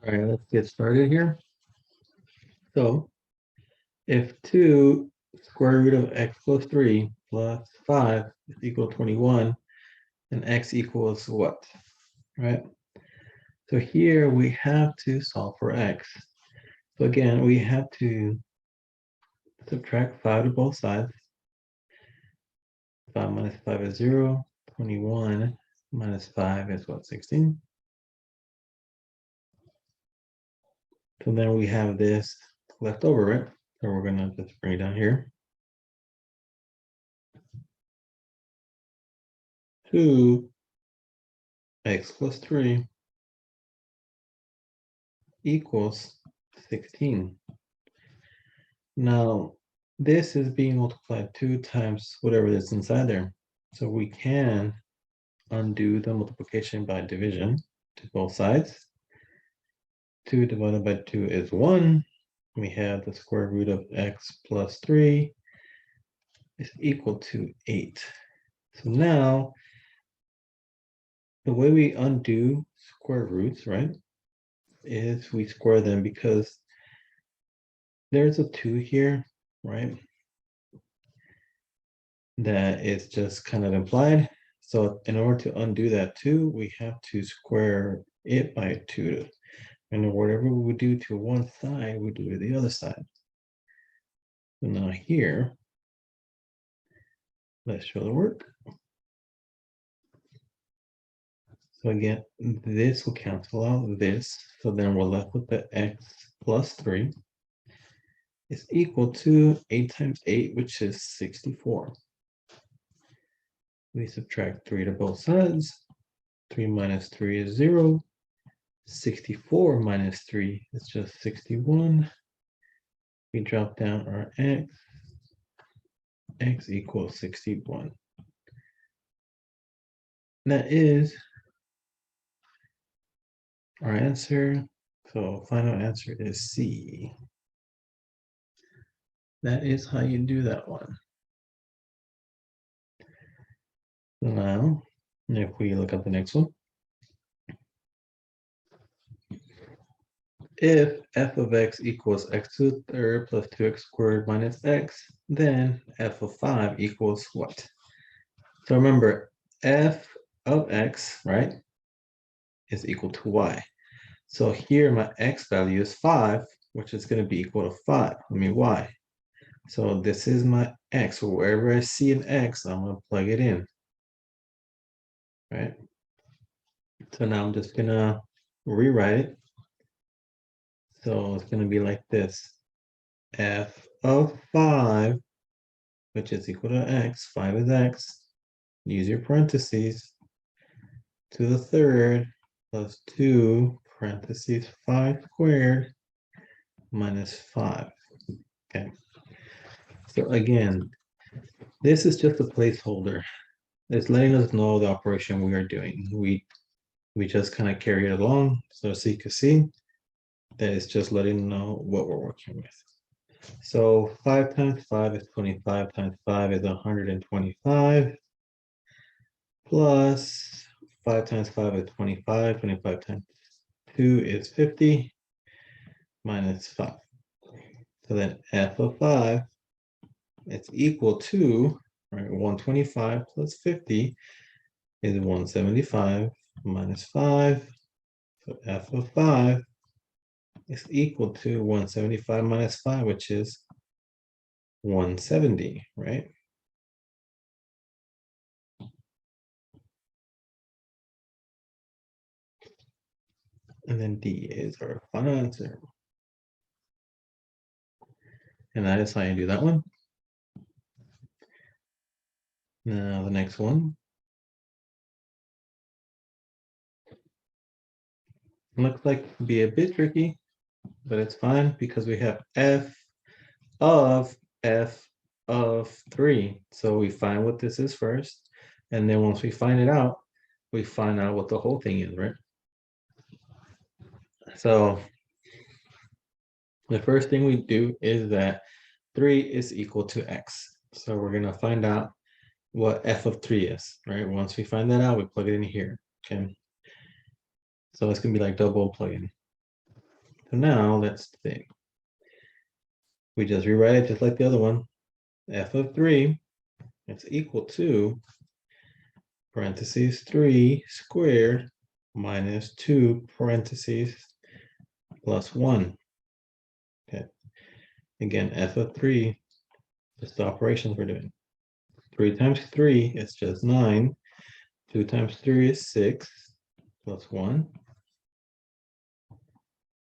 All right, let's get started here. So if 2 square root of x plus 3 plus 5 is equal to 21, then x equals what? Right? So here we have to solve for x. So again, we have to subtract 5 to both sides. 5 minus 5 is 0. 21 minus 5 is what, 16? So then we have this left over, right? So we're going to just bring it down here. 2 x plus 3 equals 16. Now, this is being multiplied 2 times whatever is inside there. So we can undo the multiplication by division to both sides. 2 divided by 2 is 1. We have the square root of x plus 3 is equal to 8. So now, the way we undo square roots, right, is we square them because there's a 2 here, right? That is just kind of implied. So in order to undo that 2, we have to square it by 2. And whatever we would do to one side, we do to the other side. So now here, let's show the work. So again, this will cancel out this. So then we're left with the x plus 3 is equal to 8 times 8, which is 64. We subtract 3 to both sides. 3 minus 3 is 0. 64 minus 3 is just 61. We drop down our x equals 61. And that is our answer. So final answer is C. That is how you do that one. Now, if we look at the next one, if f of x equals x to the third plus 2x squared minus x, then f of 5 equals what? So remember, f of x, right, is equal to y. So here my x value is 5, which is going to be equal to 5. Y. So this is my x. So wherever I see an x, I'm going to plug it in. Right? So now I'm just going to rewrite it. So it's going to be like this. F of 5, which is equal to x. 5 is x. Use your parentheses. To the third plus 2 parentheses 5 squared minus 5. Okay. So again, this is just a placeholder. It's letting us know the operation we are doing. We just kind of carry it along. So you can see that it's just letting know what we're working with. So 5 times 5 is 25 times 5 is 125 plus 5 times 5 is 25. 25 times 2 is 50 minus 5. So then f of 5 it's equal to, right, 125 plus 50 is 175 minus 5. So f of 5 is equal to 175 minus 5, which is 170, right? And then D is our final answer. And that is how you do that one. Now the next one. Looks like it could be a bit tricky, but it's fine because we have f of 3. So we find what this is first. And then once we find it out, we find out what the whole thing is, right? So the first thing we do is that 3 is equal to x. So we're going to find out what f of 3 is, right? Once we find that out, we plug it in here, okay? So it's going to be like double plug-in. So now let's see. We just rewrite it just like the other one. F of 3 is equal to parentheses 3 squared minus 2 parentheses plus 1. Okay. Again, F of 3 is the operations we're doing. 3 times 3 is just 9. 2 times 3 is 6 plus 1.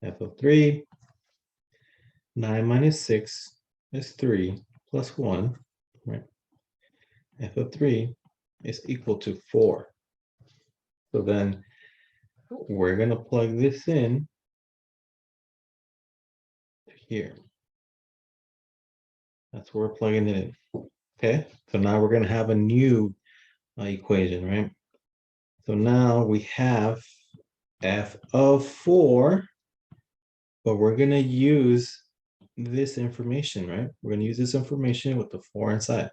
F of 3, 9 minus 6 is 3 plus 1, right? F of 3 is equal to 4. So then we're going to plug this in here. That's where we're plugging it in. Okay, so now we're going to have a new equation, right? So now we have f of 4, but we're going to use this information, right? We're going to use this information with the 4 inside.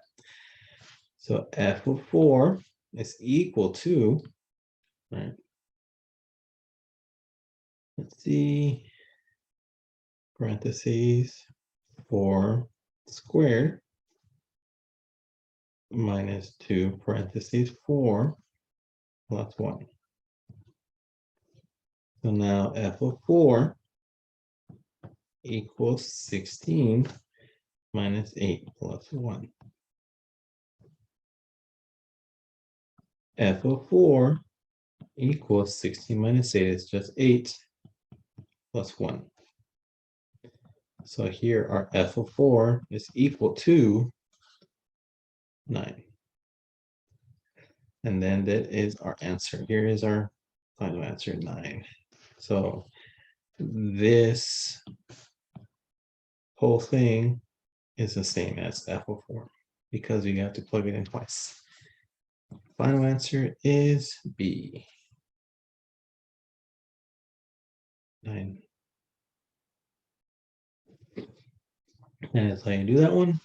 So f of 4 is equal to, right? Let's see, parentheses 4 squared minus 2 parentheses 4 plus 1. So now f of 4 equals 16 minus 8 plus 1. F of 4 equals 16 minus 8 is just 8 plus 1. So here our f of 4 is equal to 9. And then that is our answer. Here is our final answer, 9. So this whole thing is the same as f of 4 because you have to plug it in twice. Final answer is B. 9. And that's how you do that one.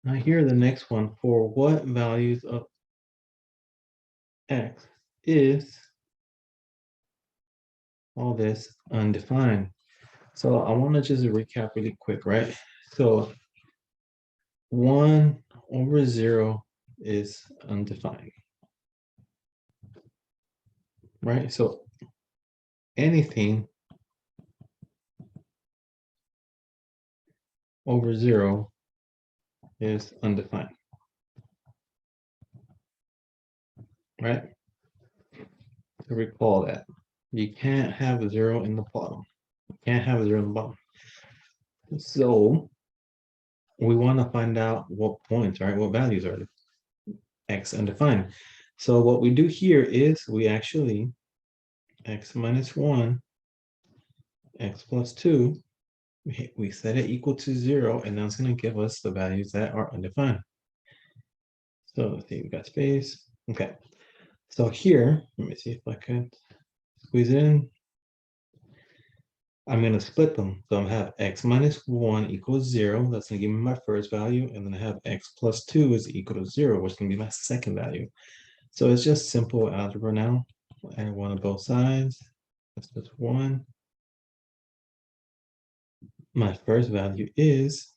Now here the next one, for what values of x is all this undefined? So I want to just recap really quick, right? So 1 over 0 is undefined, right? So anything over 0 is undefined, right? To recall that. You can't have a 0 in the bottom. You can't have a 0 in the bottom. So we want to find out what points, right? What values are x undefined. So what we do here is we actually x minus 1, x plus 2, we set it equal to 0, and now it's going to give us the values that are undefined. So let's see, we got space. Okay. So here, let me see if I can squeeze it in. I'm going to split them. So I have x minus 1 equals 0. That's going to give me my first value. And then I have x plus 2 is equal to 0, which is going to be my second value. So it's just simple algebra now. Add 1 on both sides. That's just 1. My first value is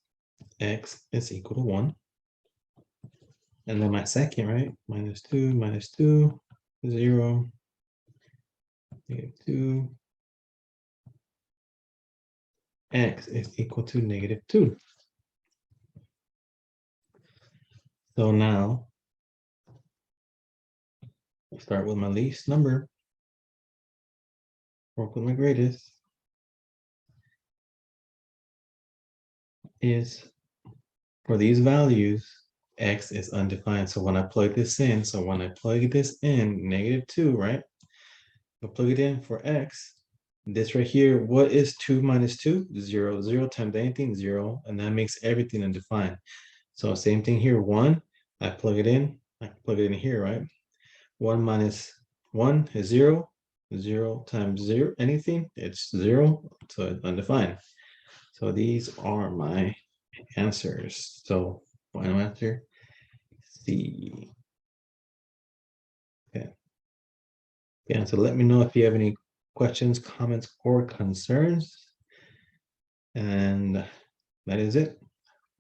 x is equal to 1. And then my second, right? Minus 2, 0, -2. X is equal to -2. So now, I start with my least number, work with my greatest, is for these values, x is undefined. So when I plug this in, -2, right? I plug it in for x. This right here, what is 2 minus 2? 0. 0 times anything, 0. And that makes everything undefined. So same thing here, 1. I plug it in here, right? 1 minus 1 is 0. 0 times 0, anything, it's 0. So it's undefined. So these are my answers. So final answer, C. Okay. Yeah, so let me know if you have any questions, comments, or concerns. And that is it.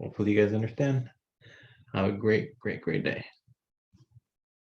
Hopefully you guys understand. Have a great day.